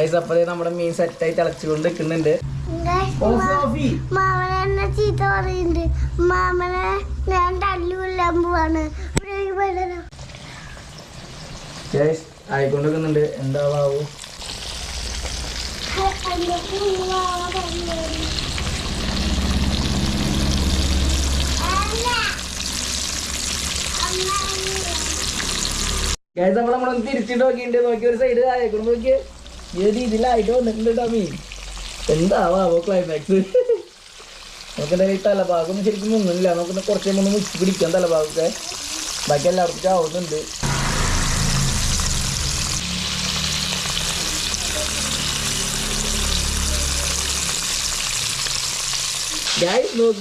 Guys അപ്പഴേ നമ്മുടെ മീൻ സെറ്റായി തിളച്ചുകൊണ്ട് നിൽക്കുന്നുണ്ട്. മാമനെ ചീത്ത പറയുന്നുണ്ട്. മാമനെ ഞാൻ തല്ലുകൊല്ലാൻ പോവാണ്. ഗൈസ് ആയിക്കൊണ്ട് നിൽക്കുന്നുണ്ട്. എന്താവാവൂ ഗൈസ് നമ്മളൊന്ന് തിരിച്ചിട്ട് നോക്കിണ്ട്. നോക്കി ഒരു സൈഡ് ആയിക്കൊണ്ട് നോക്കിയേ ഏത് രീതിയിലായിട്ട് വന്നിട്ടുണ്ട് മീൻ. എന്താവാവോ ക്ലൈമാക്സ്. നമുക്ക് എന്തായാലും ഈ തലഭാഗം ശരിക്കും മുങ്ങുന്നില്ല. നമുക്ക് കുറച്ച് ഒന്ന് മുക്കി പിടിക്കാം തലഭാഗമൊക്കെ. ബാക്കി എല്ലാവർക്കും ചാവുന്നുണ്ട്. ഗൈസ് നോക്കി